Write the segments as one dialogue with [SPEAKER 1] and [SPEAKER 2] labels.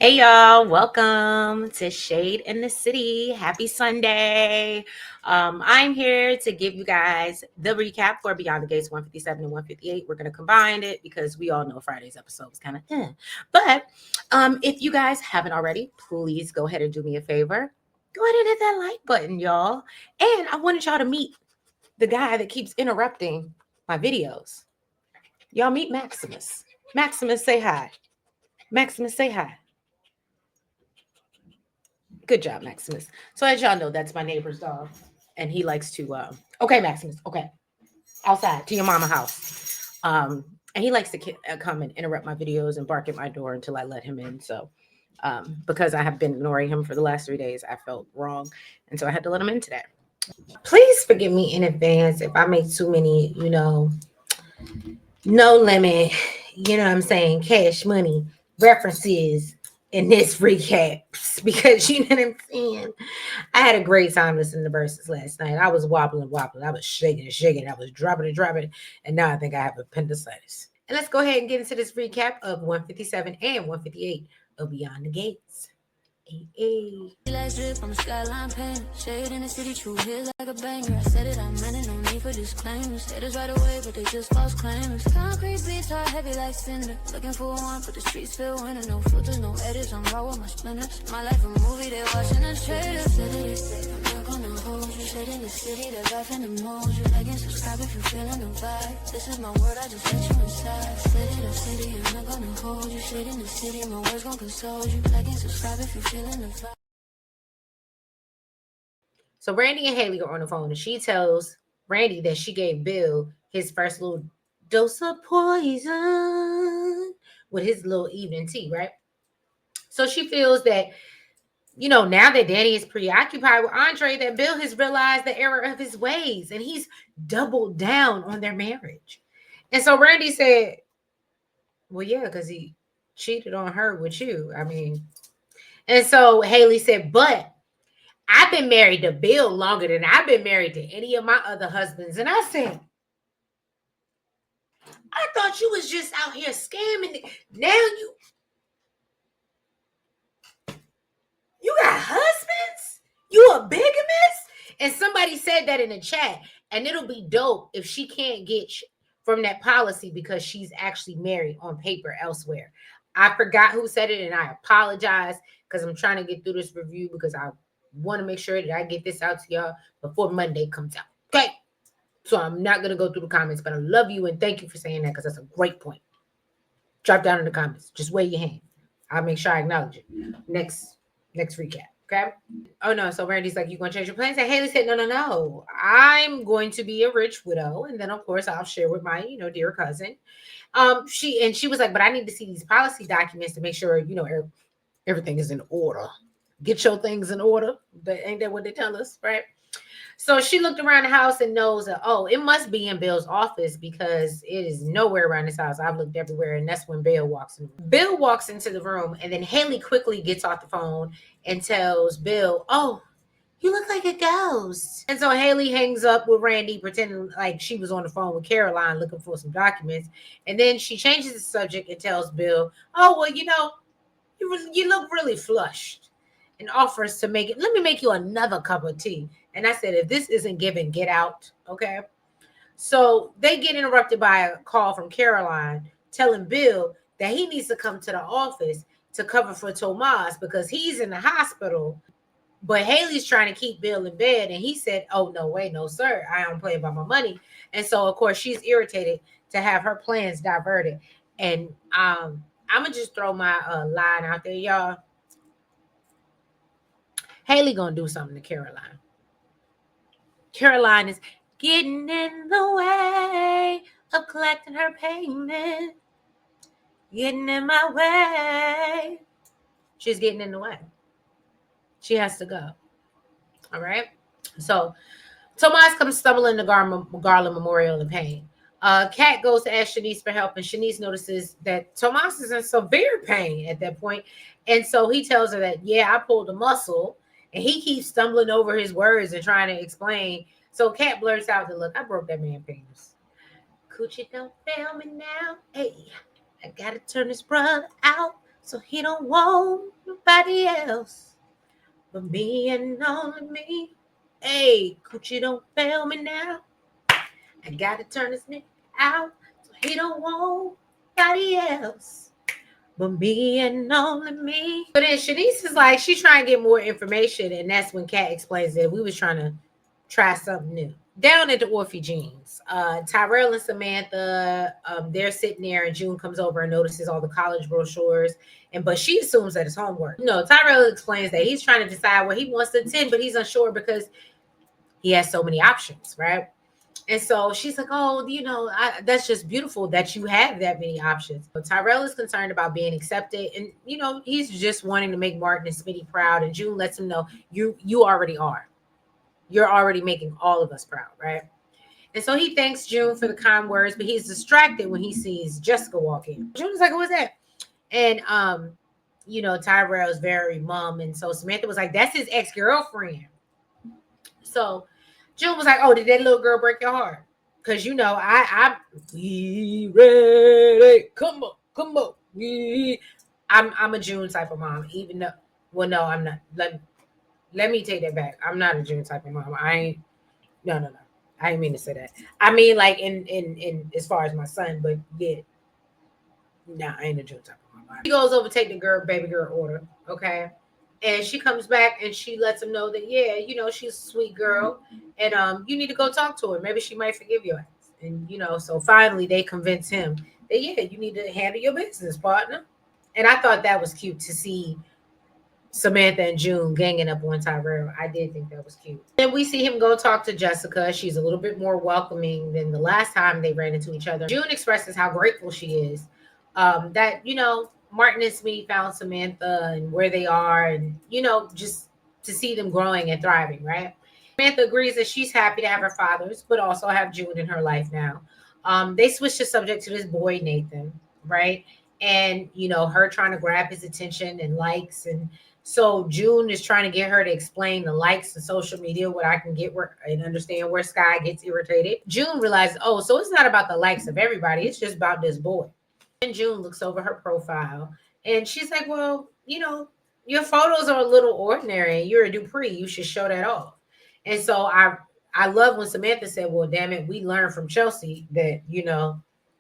[SPEAKER 1] Hey y'all, welcome to Shade in the City. Happy Sunday. I'm here to give you guys the recap for Beyond the Gates 157 and 158. We're going to combine it because we all know Friday's episode was kind of But if you guys haven't already, please go ahead and do me a favor. Go ahead and hit that like button, y'all. And I wanted y'all to meet the guy that keeps interrupting my videos. Y'all meet Maximus. Maximus, say hi. Maximus, say hi. Good job, Maximus. So as y'all know, that's my neighbor's dog, and he likes to. Okay, Maximus. Okay, outside to your mama house. And he likes to come and interrupt my videos and bark at my door until I let him in. So, because I have been ignoring him for the last 3 days, I felt wrong, and so I had to let him in today. Please forgive me in advance if I make too many, no limit, what I'm saying, cash money references in this recaps because you know what I'm saying. I had a great time listening to verses last night. I was wobbling. I was shaking and shaking. I was dropping, and now I think I have appendicitis. And let's go ahead and get into this recap of 157 and 158 of Beyond the Gates. Hey.
[SPEAKER 2] Lights drip on the skyline paint. Shade in the city, true hit like a banger. I said it, I meant it, no need for disclaimers. Haters right away, but they just false claimers. Concrete beats are heavy like cinder. Looking for one, but the streets feel winter. No filters, no edits, I'm raw with my splinters. My life a movie, they watching us trailers. I'm not gonna hold you. Shade in the city, the vibe and the mold. You like and subscribe if you're feeling the vibe. This is my word, I just let you inside. City to city, I'm not gonna hold you. Shade in the city, my words gon' console you. Like and subscribe if you're feeling the vibe.
[SPEAKER 1] So Randy and Haley are on the phone, and she tells Randy that she gave Bill his first little dose of poison with his little evening tea, right? So she feels that, now that Danny is preoccupied with Andre, that Bill has realized the error of his ways, and he's doubled down on their marriage. And so Randy said, well, yeah, because he cheated on her with you. I mean, and so Haley said, but I've been married to Bill longer than I've been married to any of my other husbands. And I said, I thought you was just out here scamming. Now you got husbands? You a bigamist? And somebody said that in the chat. And it'll be dope if she can't get from that policy because she's actually married on paper elsewhere. I forgot who said it, and I apologize because I'm trying to get through this review because I want to make sure that I get this out to y'all before Monday comes out. Okay. So I'm not going to go through the comments, but I love you and thank you for saying that because that's a great point. Drop down in the comments. Just wave your hand. I'll make sure I acknowledge it. Next recap. Okay. Oh no. So Randy's like, you going to change your plans? And Haley said, no. I'm going to be a rich widow. And then of course I'll share with my, dear cousin. She was like, but I need to see these policy documents to make sure, everything is in order. Get your things in order. Ain't that what they tell us, right? So she looked around the house and knows that, it must be in Bill's office because it is nowhere around this house. I've looked everywhere, and that's when Bill walks in. Bill walks into the room, and then Haley quickly gets off the phone and tells Bill, you look like a ghost. And so Haley hangs up with Randy, pretending like she was on the phone with Caroline looking for some documents. And then she changes the subject and tells Bill, you look really flushed, and offers to let me make you another cup of tea. And I said, if this isn't given, get out. Okay. So they get interrupted by a call from Caroline telling Bill that he needs to come to the office to cover for Tomas because he's in the hospital. But Haley's trying to keep Bill in bed. And he said, oh, no way, no, sir. I don't play about my money. And so, of course, she's irritated to have her plans diverted. And I'm going to just throw my line out there, y'all. Haley going to do something to Caroline. Caroline is getting in the way of collecting her payment. Getting in my way. She's getting in the way. She has to go. All right. So Tomas comes stumbling to Garland Memorial in pain. Kat goes to ask Shanice for help, and Shanice notices that Tomas is in severe pain at that point. And so he tells her that, I pulled a muscle. And he keeps stumbling over his words and trying to explain. So Kat blurts out that, look, I broke that man's penis. Coochie don't fail me now. Hey, I got to turn this brother out so he don't want nobody else but me and only me. Hey, Coochie, don't fail me now. I gotta turn this nigga out so he don't want nobody else but me and only me. But then Shanice is like, she's trying to get more information, and that's when Kat explains that we was trying to try something new. Down at the Orphe Jeans, Tyrell and Samantha, they're sitting there, and June comes over and notices all the college brochures, but she assumes that it's homework. No, Tyrell explains that he's trying to decide where he wants to attend, but he's unsure because he has so many options, right? And so she's like, oh, that's just beautiful that you have that many options. But Tyrell is concerned about being accepted. And, he's just wanting to make Martin and Smitty proud. And June lets him know you already are. You're already making all of us proud, right? And so he thanks June for the kind words, but he's distracted when he sees Jessica walk in. June is like, what's that? And, Tyrell's very mum. And so Samantha was like, that's his ex-girlfriend. So June was like, oh, did that little girl break your heart? Because, we ready. Come on. I'm a June type of mom, even though, well, no, I'm not. Let me take that back. I'm not a June type of mom. No. I didn't mean to say that. I mean, like, in as far as my son, but yeah. No, I ain't a June type of mom. She goes over to take the baby girl order, okay? And she comes back and she lets him know that, yeah, she's a sweet girl. And you need to go talk to her. Maybe she might forgive your ass. And, so finally they convince him that, yeah, you need to handle your business, partner. And I thought that was cute to see Samantha and June ganging up on Tyrell. I did think that was cute. Then we see him go talk to Jessica. She's a little bit more welcoming than the last time they ran into each other. June expresses how grateful she is that, Martin and Smitty found Samantha and where they are, and just to see them growing and thriving, right? Samantha agrees that she's happy to have her fathers, but also have June in her life now. They switched the subject to this boy Nathan, right? And her trying to grab his attention and likes, and so June is trying to get her to explain the likes and social media, what I can get where and understand where Sky gets irritated. June realizes, oh, so it's not about the likes of everybody; it's just about this boy. And June looks over her profile and she's like, well, your photos are a little ordinary and you're a Dupree. You should show that off. And so I love when Samantha said, well, damn it, we learned from Chelsea that,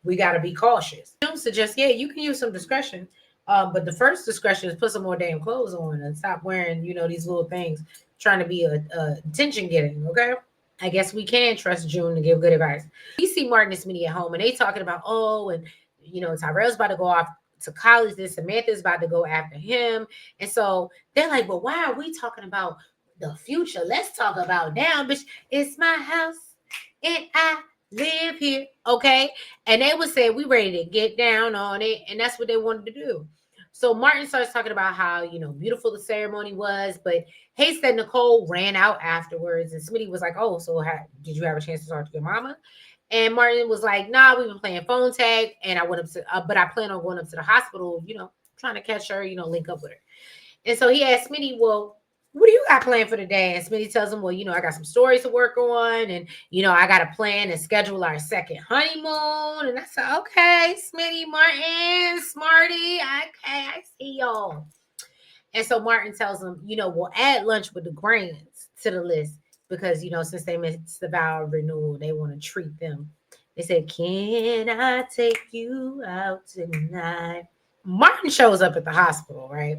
[SPEAKER 1] we got to be cautious. June suggests, yeah, you can use some discretion. But the first discretion is put some more damn clothes on and stop wearing, these little things, trying to be a attention getting. Okay. I guess we can trust June to give good advice. We see Martin and Smitty at home and they talking about, and Tyrell's about to go off to college. Then Samantha's about to go after him. And so they're like, well, why are we talking about the future? Let's talk about now, bitch. It's my house and I live here. Okay. And they would say, we ready to get down on it. And that's what they wanted to do. So Martin starts talking about how, beautiful the ceremony was, but hates that Nicole ran out afterwards. And Smitty was like, oh, so did you have a chance to talk to your mama? And Martin was like, nah, we've been playing phone tag. And I went up to, but I plan on going up to the hospital, trying to catch her, link up with her. And so he asked Smitty, well, what do you got planned for the day? And Smitty tells him, well, I got some stories to work on. And, I got to plan and schedule our second honeymoon. And I said, okay, Smitty, Martin, Smarty. Okay, I see y'all. And so Martin tells him, we'll add lunch with the Grands to the list. Because, since they missed the vow renewal, they want to treat them. They said, can I take you out tonight? Martin shows up at the hospital, right?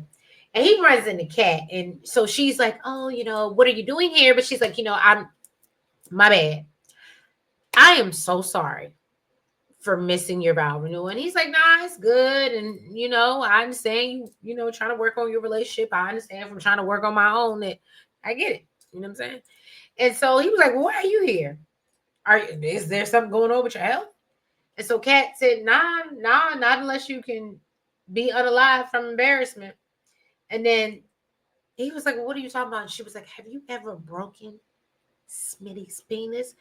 [SPEAKER 1] And he runs into Kat. And so she's like, oh, what are you doing here? But she's like, my bad. I am so sorry for missing your vow renewal. And he's like, nah, it's good. And, I understand you, trying to work on your relationship. I understand from trying to work on my own that I get it. You know what I'm saying? And so he was like, well, why are you here? Is there something going on with your health? And so Kat said, nah, not unless you can be unalive from embarrassment. And then he was like, well, what are you talking about? And she was like, have you ever broken Smitty's penis?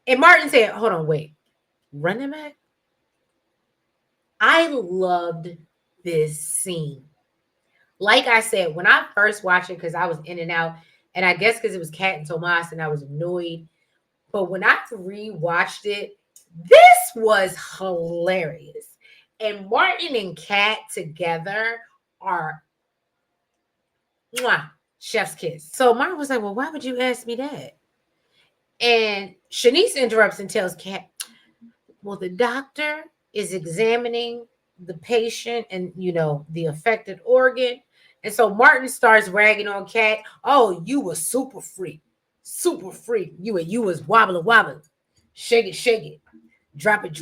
[SPEAKER 1] And Martin said, hold on, wait. Run it back? I loved this scene. Like I said, when I first watched it, because I was in and out, and I guess because it was Kat and Tomas and I was annoyed. But when I rewatched it, this was hilarious. And Martin and Kat together are Mwah, chef's kiss. So Martin was like, well, why would you ask me that? And Shanice interrupts and tells Kat, well, the doctor is examining the patient and, the affected organ. And so Martin starts ragging on Kat. Oh, you was super freak. Super freak. You was wobbling, wobbling. Shake it. Drop it.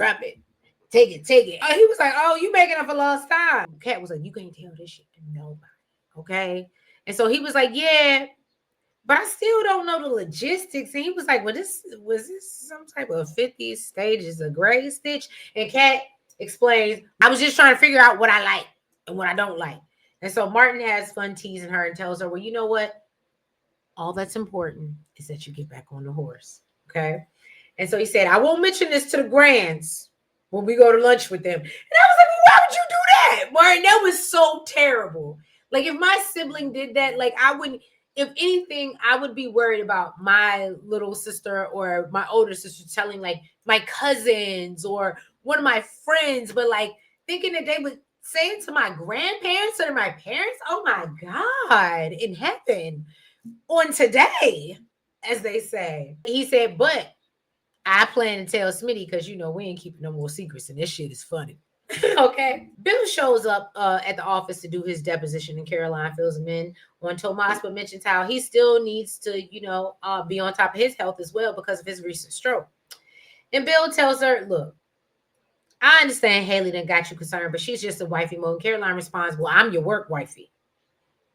[SPEAKER 1] Take it. Oh, he was like, oh, you making up for lost time. Kat was like, you can't tell this shit to nobody. Okay. And so he was like, yeah, but I still don't know the logistics. And he was like, well, this was this some type of 50 stages of gray stitch? And Kat explains, I was just trying to figure out what I like and what I don't like. And so Martin has fun teasing her and tells her, well, you know what? All that's important is that you get back on the horse. Okay. And so he said, I won't mention this to the grands when we go to lunch with them. And I was like, well, why would you do that, Martin? That was so terrible. Like, if my sibling did that, like, I wouldn't, if anything, I would be worried about my little sister or my older sister telling, like, my cousins or one of my friends, but, like, thinking that they would say it to my grandparents or my parents. Oh, my God, in heaven, on today, as they say. He said, but I plan to tell Smitty because we ain't keeping no more secrets, and this shit is funny. Okay. Bill shows up at the office to do his deposition, and Caroline fills him in on Tomas, but mentions how he still needs to, be on top of his health as well because of his recent stroke. And Bill tells her, look, I understand Haley done got you concerned, but she's just a wifey mode. And Caroline responds, well, I'm your work wifey,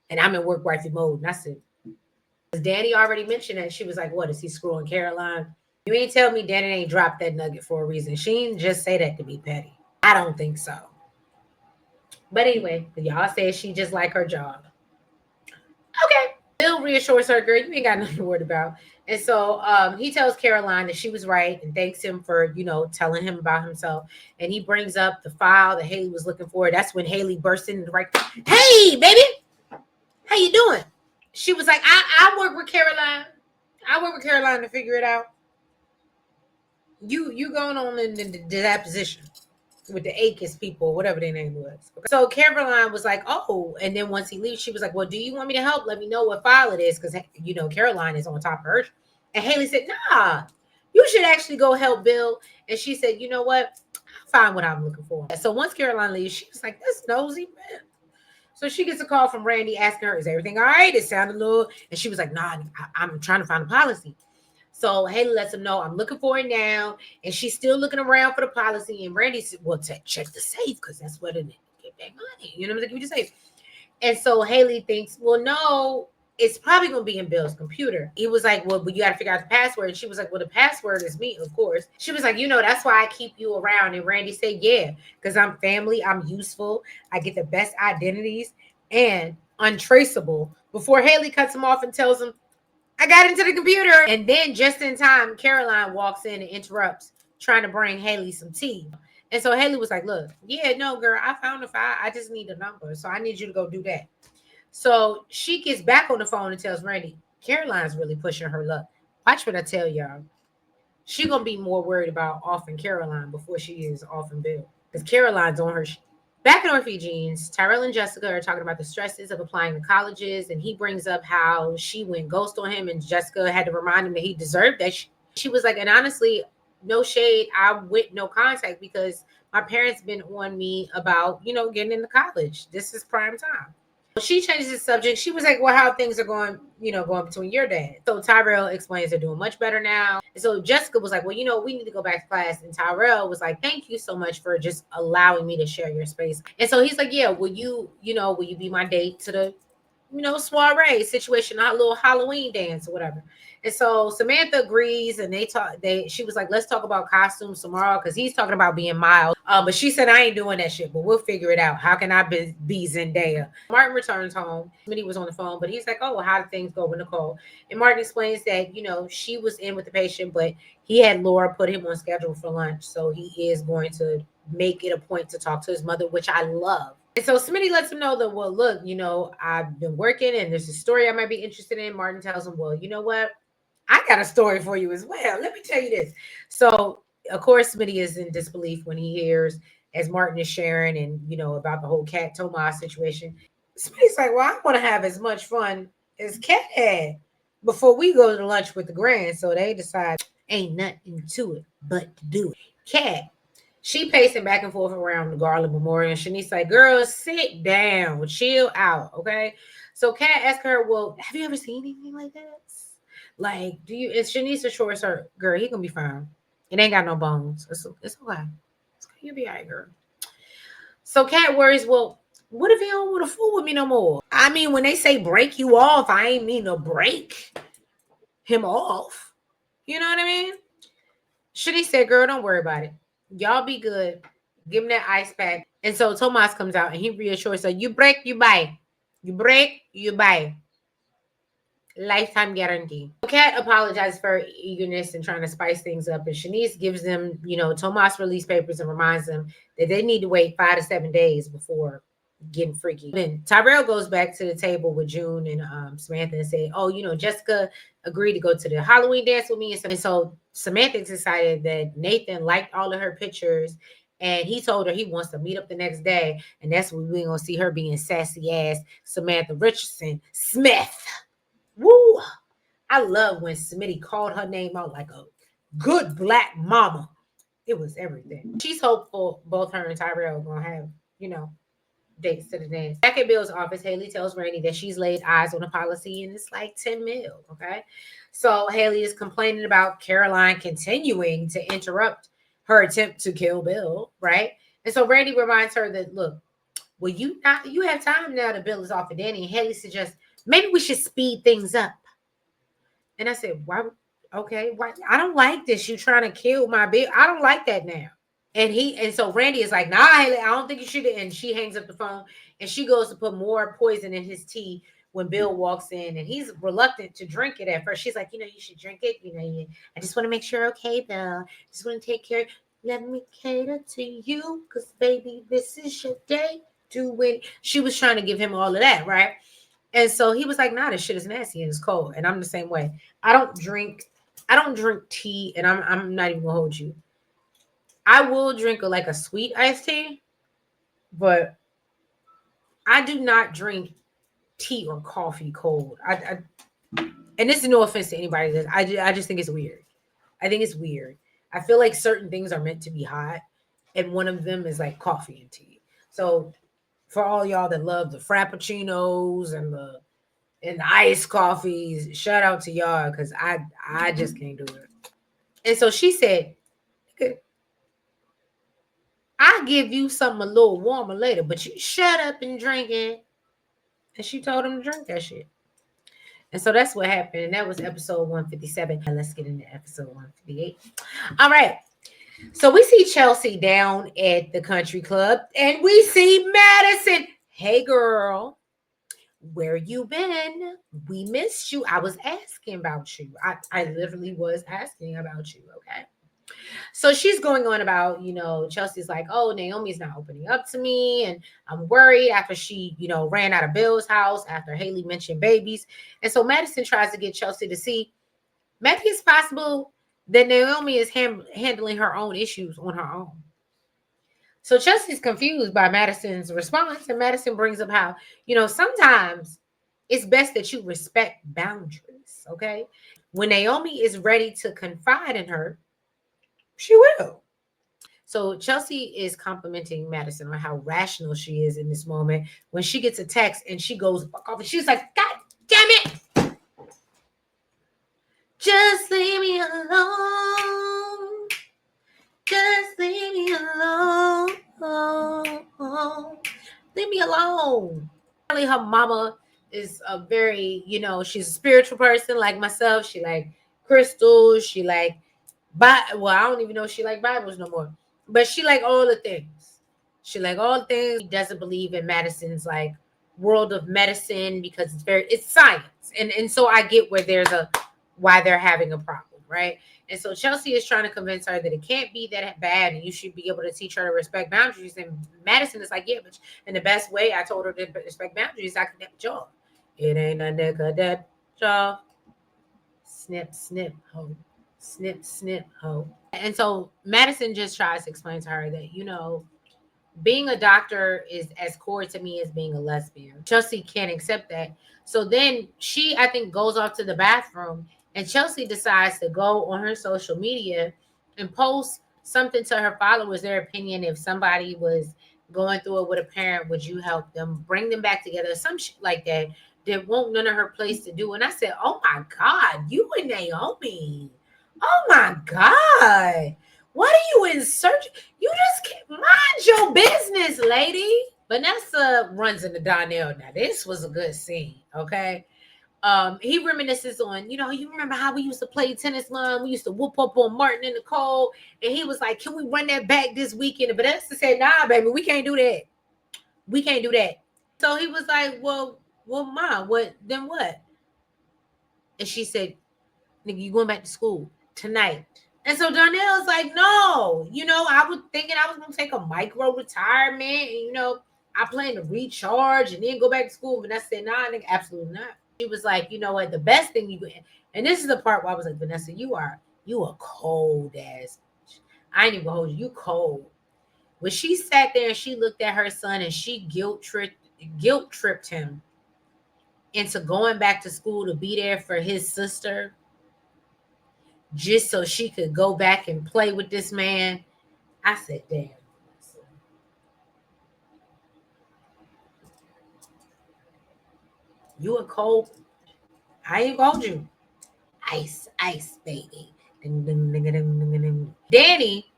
[SPEAKER 1] and I'm in work wifey mode. And I said, Danny already mentioned that. She was like, what, is he screwing Caroline? You ain't tell me Danny ain't dropped that nugget for a reason. She ain't just say that to be petty. I don't think so. But anyway, y'all said she just like her job. Okay. Bill reassures her, girl, you ain't got nothing to worry about. And so he tells Caroline that she was right and thanks him for, telling him about himself. And he brings up the file that Haley was looking for. That's when Haley burst in the right. Hey, baby, how you doing? She was like, I work with Caroline. I work with Caroline to figure it out. You going on in that position with the Akins people, whatever their name was. Okay. So Caroline was like, oh, and then once he leaves, she was like, well, do you want me to help? Let me know what file it is, because Caroline is on top of her. And Haley said, nah, you should actually go help Bill. And she said, you know what? I'll find what I'm looking for. So once Caroline leaves, she was like, this nosy man. So she gets a call from Randy asking her, is everything all right? It sounded a little, and she was like, nah, I'm trying to find a policy. So Haley lets him know, I'm looking for it now. And she's still looking around for the policy. And Randy said, well, check the safe, because that's where they get that money. You know what I'm saying? Give me the safe. And so Haley thinks, well, no, it's probably going to be in Bill's computer. He was like, well, but you got to figure out the password. And she was like, well, the password is me, of course. She was like, that's why I keep you around. And Randy said, yeah, because I'm family. I'm useful. I get the best identities and untraceable. Before Haley cuts him off and tells him, I got into the computer. And then just in time, Caroline walks in and interrupts, trying to bring Haley some tea. And so Haley was like, look, yeah, no, girl, I found the file. I just need a number. So I need you to go do that. So she gets back on the phone and tells Randy, Caroline's really pushing her luck. Watch what I tell y'all. She's going to be more worried about offing Caroline before she is offing Bill. Because Caroline's on her shit. Back in Orphe Jeans, Tyrell and Jessica are talking about the stresses of applying to colleges, and he brings up how she went ghost on him, and Jessica had to remind him that he deserved that. She was like, and honestly, no shade, I went no contact because my parents been on me about, getting into college. This is prime time. She changes the subject. She was like, well, how things are going, going between your dad. So Tyrell explains they're doing much better now. And so Jessica was like, well, we need to go back to class. And Tyrell was like, thank you so much for just allowing me to share your space. And so he's like, yeah, will you be my date to the, soiree situation, a little Halloween dance or whatever. And so Samantha agrees, and she was like, let's talk about costumes tomorrow, because he's talking about being mild. But she said, I ain't doing that shit, but we'll figure it out. How can I be Zendaya? Martin returns home. Smitty was on the phone, but he's like, oh, well, how did things go with Nicole? And Martin explains that, she was in with the patient, but he had Laura put him on schedule for lunch. So he is going to make it a point to talk to his mother, which I love. And so Smitty lets him know that, well, look, I've been working and there's a story I might be interested in. Martin tells him, well, you know what? I got a story for you as well. Let me tell you this. So, of course, Smitty is in disbelief when he hears, as Martin is sharing and, about the whole Cat Tomas situation. Smitty's like, well, I want to have as much fun as Cat had before we go to lunch with the grand. So they decide ain't nothing to it but to do it. Cat, she pacing back and forth around the Garland Memorial. And Shanice's like, girl, sit down, chill out, okay? So Kat asked her, well, have you ever seen anything like this? Like, do you, is Shanice a short sir? Girl, he gonna be fine. It ain't got no bones. It's okay. You'll be all right, girl. So Kat worries, well, what if he don't want to fool with me no more? I mean, when they say break you off, I ain't mean to break him off. You know what I mean? Shanice said, girl, don't worry about it. Y'all be good. Give him that ice pack. And so Tomas comes out and he reassures her, you break, you buy. You break, you buy. Lifetime guarantee. Kat apologizes for her eagerness and trying to spice things up. And Shanice gives them, Tomas release papers and reminds them that they need to wait 5 to 7 days before getting freaky. Then Tyrell goes back to the table with June and Samantha and say, oh, Jessica agreed to go to the Halloween dance with me. And so Samantha decided that Nathan liked all of her pictures and he told her he wants to meet up the next day. And that's when we're going to see her being sassy ass Samantha Richardson Smith. Woo! I love when Smitty called her name out like a good black mama. It was everything. She's hopeful both her and Tyrell are going to have, dates to the dance. Back at Bill's office, Haley tells Randy that she's laid eyes on a policy and it's like 10 mil, okay? So Haley is complaining about Caroline continuing to interrupt her attempt to kill Bill, right? And so Randy reminds her that, look, well, you have time now that Bill is off of Danny. And Haley suggests, maybe we should speed things up. And I said, why? Okay, why? I don't like this. You trying to kill my Bill. I don't like that now. And so Randy is like, nah, Haley, I don't think you should. And she hangs up the phone and she goes to put more poison in his tea when Bill walks in and he's reluctant to drink it at first. She's like, you should drink it. I just want to make sure, okay, Bill. Just want to take care. Let me cater to you because, baby, this is your day. Do it. She was trying to give him all of that, right? And so he was like, nah, this shit is nasty and it's cold. And I'm the same way. I don't drink tea, and I'm not even gonna hold you. I will drink like a sweet iced tea, but I do not drink tea or coffee cold. And this is no offense to anybody. I just think it's weird. I think it's weird. I feel like certain things are meant to be hot, and one of them is like coffee and tea. So for all y'all that love the frappuccinos and the iced coffees, shout out to y'all because I just can't do it. And so she said, I'll give you something a little warmer later, but you shut up and drink it. And she told him to drink that shit. And so that's what happened. And that was episode 157. And let's get into episode 158. All right. So we see Chelsea down at the country club and we see Madison. Hey, girl, where you been? We missed you. I was asking about you. I literally was asking about you. Okay. So she's going on about, Chelsea's like, oh, Naomi's not opening up to me. And I'm worried after she, ran out of Bill's house after Haley mentioned babies. And so Madison tries to get Chelsea to see maybe it's possible that Naomi is handling her own issues on her own. So Chelsea's confused by Madison's response. And Madison brings up how, sometimes it's best that you respect boundaries. Okay. When Naomi is ready to confide in her, she will. So Chelsea is complimenting Madison on how rational she is in this moment when she gets a text and she goes off and she's like, God damn it. Just leave me alone. Just leave me alone. Leave me alone. Her mama is a very, she's a spiritual person like myself. She like crystals. She like, I don't even know if she like Bibles no more. But she like all the things. She like all the things. She doesn't believe in Madison's like world of medicine because it's science. And so I get why they're having a problem, right? And so Chelsea is trying to convince her that it can't be that bad and you should be able to teach her to respect boundaries. And Madison is like, yeah, but in the best way I told her to respect boundaries, I can get a job. It ain't a nigga that job. Snip, snip, ho. Snip, snip, ho. And so Madison just tries to explain to her that, being a doctor is as core to me as being a lesbian. Chelsea can't accept that. So then she, I think, goes off to the bathroom, and Chelsea decides to go on her social media and post something to her followers, their opinion. If somebody was going through it with a parent, would you help them bring them back together? Some shit like that. That won't none of her place to do. And I said, oh my God, you and Naomi. Oh my God. What are you in search? You just can't mind your business, lady. Vanessa runs into Donnell. Now, this was a good scene, okay? He reminisces on, you remember how we used to play tennis, Mom? We used to whoop up on Martin and Nicole. And he was like, can we run that back this weekend? And Vanessa said, nah, baby, we can't do that. We can't do that. So he was like, well, Mom, then what? And she said, nigga, you going back to school tonight. And so Darnell's like, no, I was thinking I was going to take a micro retirement and, I plan to recharge and then go back to school. But I said, nah, nigga, absolutely not. She was like, you know what, the best thing and this is the part where I was like, Vanessa, you a cold ass. I ain't even gonna hold you. You cold. When she sat there and she looked at her son and she guilt tripped him into going back to school to be there for his sister just so she could go back and play with this man. I said, damn. You a cold. I ain't called you. Ice, baby. Danny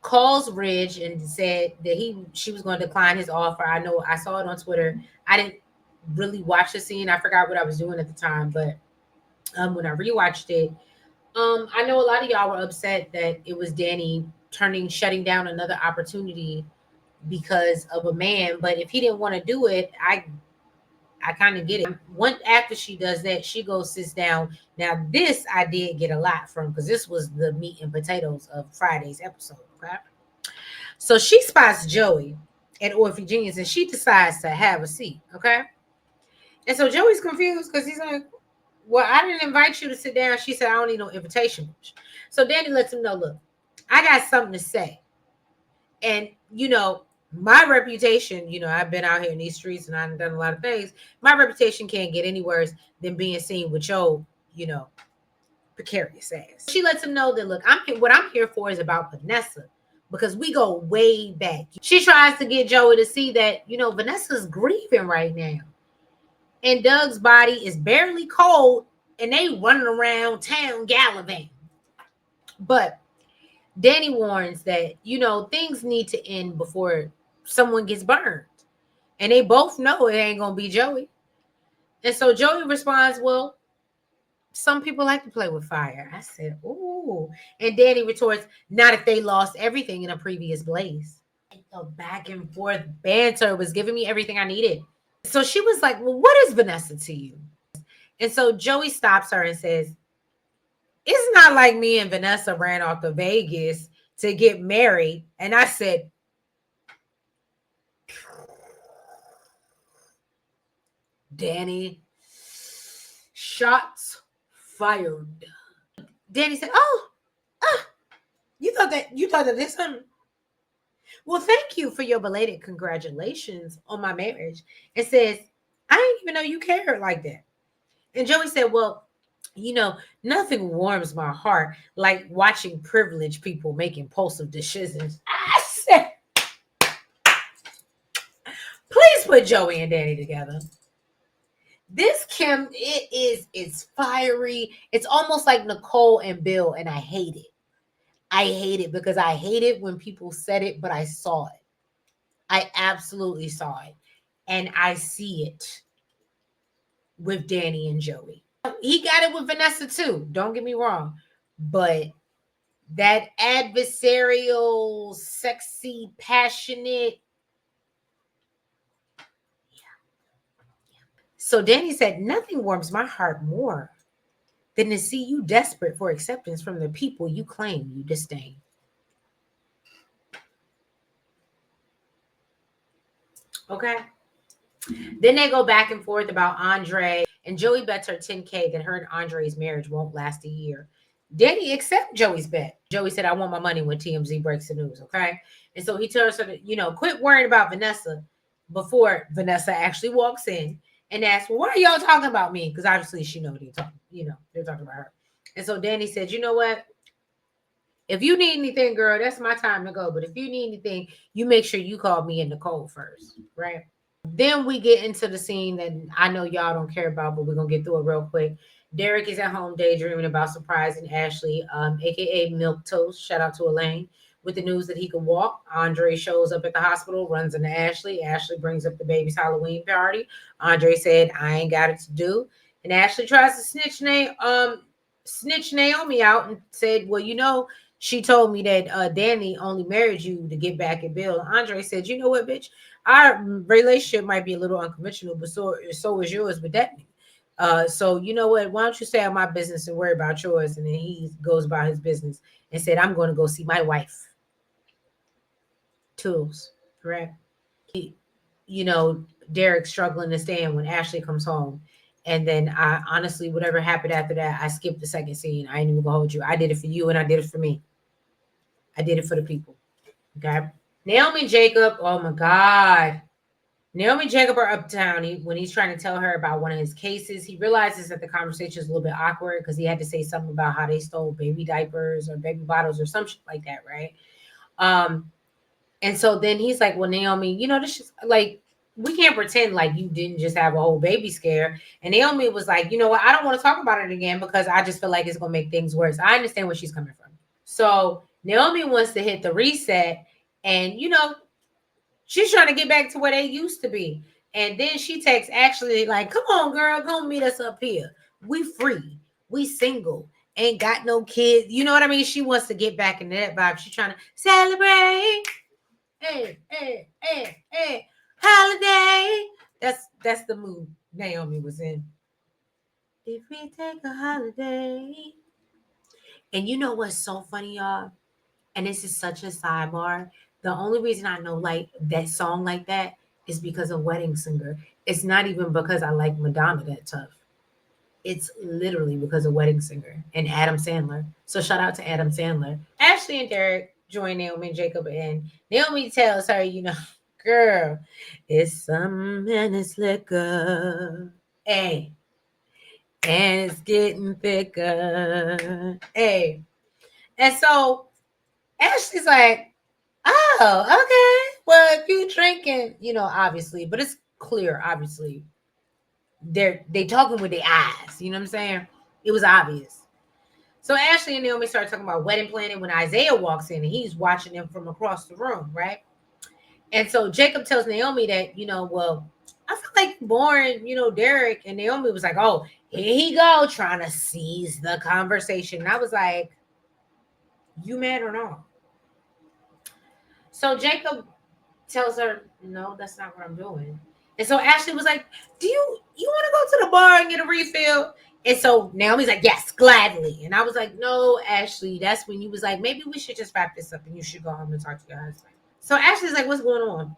[SPEAKER 1] calls Ridge and said that she was going to decline his offer. I know I saw it on Twitter. I didn't really watch the scene. I forgot what I was doing at the time, but when I rewatched it, I know a lot of y'all were upset that it was Danny shutting down another opportunity because of a man. But if he didn't want to do it, I kind of get it. After she does that, she goes, sits down. Now, this I did get a lot from because this was the meat and potatoes of Friday's episode. Okay. So she spots Joey at Orphe Genius and she decides to have a seat. Okay. And so Joey's confused because he's like, well, I didn't invite you to sit down. She said, I don't need no invitation. So Danny lets him know, look, I got something to say. And, my reputation, I've been out here in these streets and I've done a lot of things. My reputation can't get any worse than being seen with your, precarious ass. She lets him know that, look, what I'm here for is about Vanessa because we go way back. She tries to get Joey to see that, Vanessa's grieving right now. And Doug's body is barely cold and they running around town gallivanting. But Danny warns that, things need to end before someone gets burned. And they both know it ain't going to be Joey. And so Joey responds, well, some people like to play with fire. I said, ooh. And Danny retorts, not if they lost everything in a previous blaze. The back and forth banter was giving me everything I needed. So she was like, well, what is Vanessa to you? And so Joey stops her and says, it's not like me and Vanessa ran off to Vegas to get married. And I said, Danny, shots fired. Danny said, you thought that this one. Well, thank you for your belated congratulations on my marriage. It says, I didn't even know you cared like that. And Joey said, well, nothing warms my heart like watching privileged people make impulsive decisions. I said, please put Joey and Danny together. This it's fiery. It's almost like Nicole and Bill, and I hate it. I hate it because I hate it when people said it, but I saw it. I absolutely saw it. And I see it with Danny and Joey. He got it with Vanessa too. Don't get me wrong. But that adversarial, sexy, passionate. So Danny said, nothing warms my heart more than to see you desperate for acceptance from the people you claim you disdain. Okay. Then they go back and forth about Andre, and Joey bets her $10K that her and Andre's marriage won't last a year. Danny accept Joey's bet. Joey said, I want my money when TMZ breaks the news, okay? And so he tells her to, quit worrying about Vanessa before Vanessa actually walks in and asks, well, why are y'all talking about me? Because obviously she knows they're talking about her. And so Danny said, you know what? If you need anything, girl, that's my time to go. But if you need anything, you make sure you call me and Nicole first, right? Then we get into the scene that I know y'all don't care about, but we're gonna get through it real quick. Derek is at home daydreaming about surprising Ashley, aka Milk Toast. Shout out to Elaine with the news that he can walk. Andre shows up at the hospital, runs into Ashley. Ashley brings up the baby's Halloween party. Andre said, "I ain't got it to do," and Ashley tries to snitch Naomi out and said, "Well, she told me that Danny only married you to get back at Bill." Andre said, "You know what, bitch? Our relationship might be a little unconventional, but so is yours with that. So you know what? Why don't you stay out my business and worry about yours?" And then he goes about his business and said, "I'm going to go see my wife." Tools, correct? You know, Derek's struggling to stand when Ashley comes home. And then I honestly, whatever happened after that, I skipped the second scene. I ain't even gonna hold you. I did it for you and I did it for me. I did it for the people. Okay. Naomi and Jacob, oh my God. Naomi and Jacob are uptown. When he's trying to tell her about one of his cases, he realizes that the conversation is a little bit awkward because he had to say something about how they stole baby diapers or baby bottles or some shit like that, right? Um, and so then he's like, "Well, Naomi, this is like we can't pretend like you didn't just have a whole baby scare." And Naomi was like, "You know what? I don't want to talk about it again because I just feel like it's gonna make things worse." I understand where she's coming from. So Naomi wants to hit the reset, and she's trying to get back to where they used to be. And then she texts Ashley like, "Come on, girl, go meet us up here. We free. We single. Ain't got no kids." You know what I mean? She wants to get back into that vibe. She's trying to celebrate. Hey, hey, hey, hey, holiday. That's the mood Naomi was in. If we take a holiday. And you know what's so funny, y'all? And this is such a sidebar. The only reason I know like that song like that is because of Wedding Singer. It's not even because I like Madonna that tough. It's literally because of Wedding Singer and Adam Sandler. So shout out to Adam Sandler. Ashley and Derek join Naomi and Jacob, and Naomi tells her, girl, it's some and it's liquor. Hey, and it's getting thicker. Hey. And so Ashley's like, "Oh, okay. Well, if you drinking, obviously, but it's clear, obviously, they talking with their eyes. You know what I'm saying? It was obvious." So Ashley and Naomi start talking about wedding planning when Isaiah walks in and he's watching them from across the room, right? And so Jacob tells Naomi that, well, I feel like boring, Derek. And Naomi was like, "Oh, here he go, trying to seize the conversation." And I was like, "You mad or not?" So Jacob tells her, "No, that's not what I'm doing." And so Ashley was like, "Do you want to go to the bar and get a refill?" And so Naomi's like, "Yes, gladly." And I was like, "No, Ashley, that's when you was like, maybe we should just wrap this up and you should go home and talk to your husband." So Ashley's like, "What's going on?"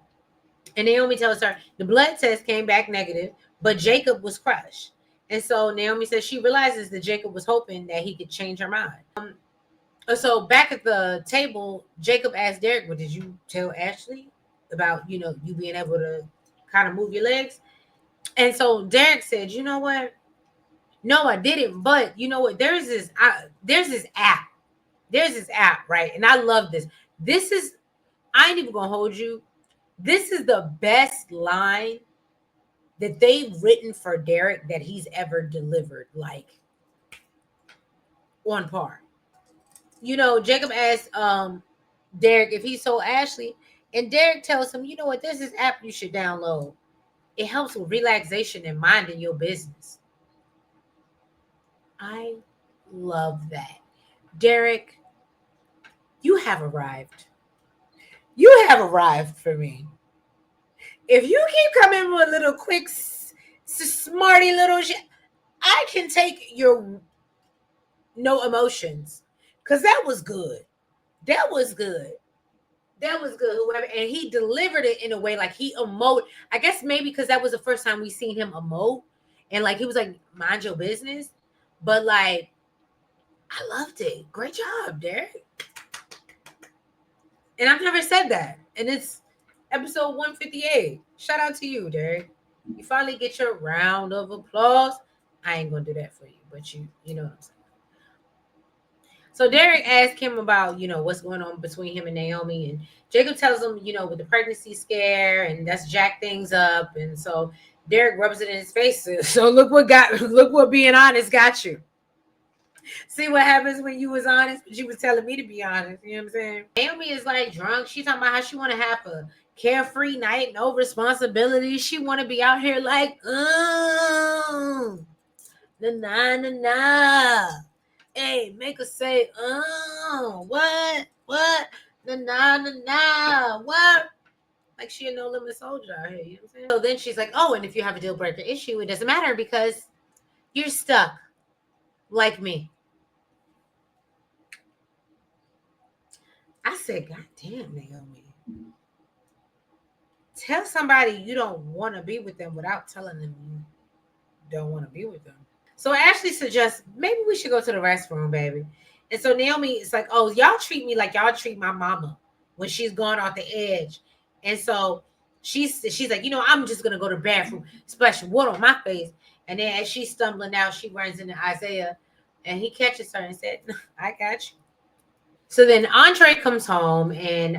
[SPEAKER 1] And Naomi tells her the blood test came back negative, but Jacob was crushed. And so Naomi says she realizes that Jacob was hoping that he could change her mind. So back at the table, Jacob asked Derek, "Well, did you tell Ashley about, you being able to kind of move your legs?" And so Derek said, "You know what? No, I didn't. But you know what? There's this app. There's this app, right? And I love this. This is, I ain't even gonna hold you. This is the best line that they've written for Derek that he's ever delivered, like on par. Jacob asked Derek if he told Ashley, and Derek tells him, "You know what? There's this app you should download. It helps with relaxation and minding your business." I love that. Derek, you have arrived. You have arrived for me. If you keep coming with little quick, smarty little shit, I can take your no emotions. Because that was good. That was good. That was good. Whoever, and he delivered it in a way like he emote. I guess maybe because that was the first time we seen him emote, and like he was like, "Mind your business," but like I loved it. Great job, Derek. And I've never said that. And it's episode 158. Shout out to you, Derek. You finally get your round of applause. I ain't gonna do that for you, but you know what I'm saying. So Derek asked him about, what's going on between him and Naomi. And Jacob tells him, with the pregnancy scare, and that's jacked things up. And so Derek rubs it in his face. So look what being honest got you. See what happens when you was honest, but you was telling me to be honest. You know what I'm saying? Naomi is like drunk. She talking about how she want to have a carefree night, no responsibilities. She want to be out here like, na na na na. Hey, make her say, what, na na na na, what? Like she a no limit soldier out here. You know what I'm saying? So then she's like, oh, and if you have a deal breaker issue, it doesn't matter because you're stuck, like me. I said, God damn, Naomi. Tell somebody you don't want to be with them without telling them you don't want to be with them. So Ashley suggests maybe we should go to the restroom, baby. And so Naomi is like, oh, y'all treat me like y'all treat my mama when she's gone off the edge. And so she's like, I'm just going to go to the bathroom, splash water on my face. And then as she's stumbling out, she runs into Isaiah and he catches her and said, I got you. So then Andre comes home and,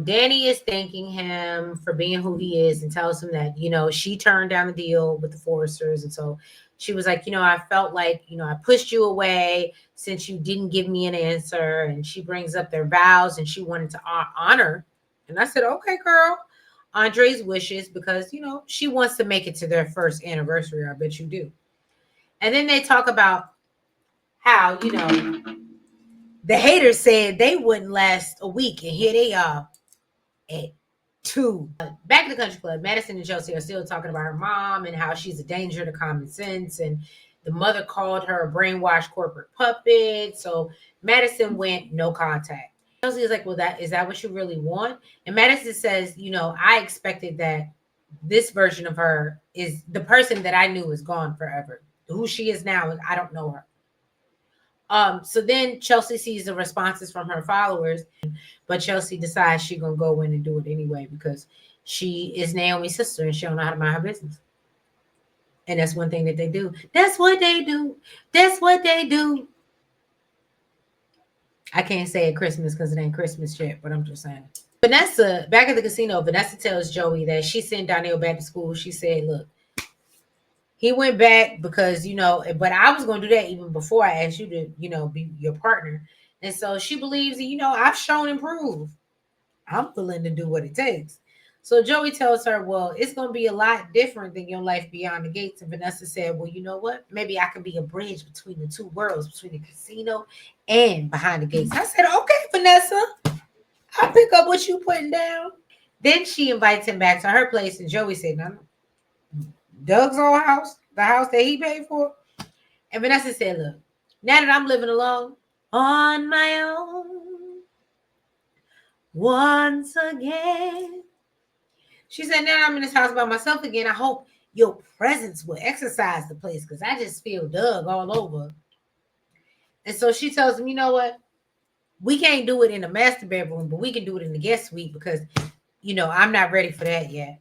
[SPEAKER 1] Danny is thanking him for being who he is and tells him that, she turned down the deal with the Foresters. And so she was like, I felt like, I pushed you away since you didn't give me an answer. And she brings up their vows and she wanted to honor. And I said, okay, girl, Andre's wishes because, she wants to make it to their first anniversary. I bet you do. And then they talk about how, the haters said they wouldn't last a week, and here they are at 2. Back at the country club, Madison and Chelsea are still talking about her mom and how she's a danger to common sense, and the mother called her a brainwashed corporate puppet. So Madison went no contact. Chelsea is like, well, is that what you really want? And Madison says, I expected that this version of her is the person that I knew is gone forever. Who she is now, I don't know her. So then Chelsea sees the responses from her followers, but Chelsea decides she's gonna go in and do it anyway because she is Naomi's sister and she don't know how to mind her business. And that's one thing that they do. That's what they do. That's what they do. I can't say it Christmas because it ain't Christmas yet, but I'm just saying. Vanessa, back at the casino, Vanessa tells Joey that she sent Donnell back to school. She said, look, he went back because, but I was going to do that even before I asked you to, be your partner. And so she believes that, I've shown and proved I'm willing to do what it takes. So Joey tells her, well, it's going to be a lot different than your life beyond the gates. And Vanessa said, well, you know what? Maybe I can be a bridge between the two worlds, between the casino and behind the gates. I said, okay, Vanessa, I'll pick up what you putting down. Then she invites him back to her place. And Joey said, no. Doug's old house, the house that he paid for. And Vanessa said, look, now that I'm living alone on my own, once again, she said, now I'm in this house by myself again. I hope your presence will exercise the place because I just feel Doug all over. And so she tells him, you know what? We can't do it in the master bedroom, but we can do it in the guest suite because, I'm not ready for that yet.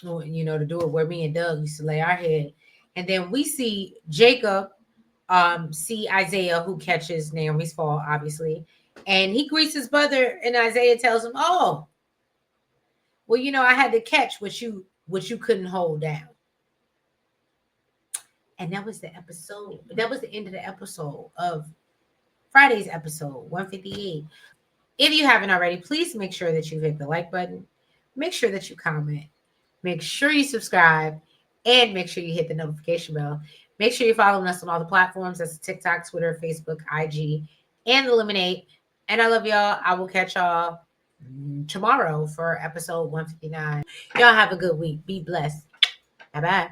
[SPEAKER 1] To do it where me and Doug used to lay our head. And then we see Jacob see Isaiah, who catches Naomi's fall, obviously. And he greets his brother, and Isaiah tells him, oh, well, I had to catch what you couldn't hold down. And that was the episode. That was the end of the episode of Friday's episode 158. If you haven't already, please make sure that you hit the like button. Make sure that you comment. Make sure you subscribe and make sure you hit the notification bell. Make sure you're following us on all the platforms. That's TikTok, Twitter, Facebook, IG, and the Lemonade. And I love y'all. I will catch y'all tomorrow for episode 159. Y'all have a good week. Be blessed. Bye-bye.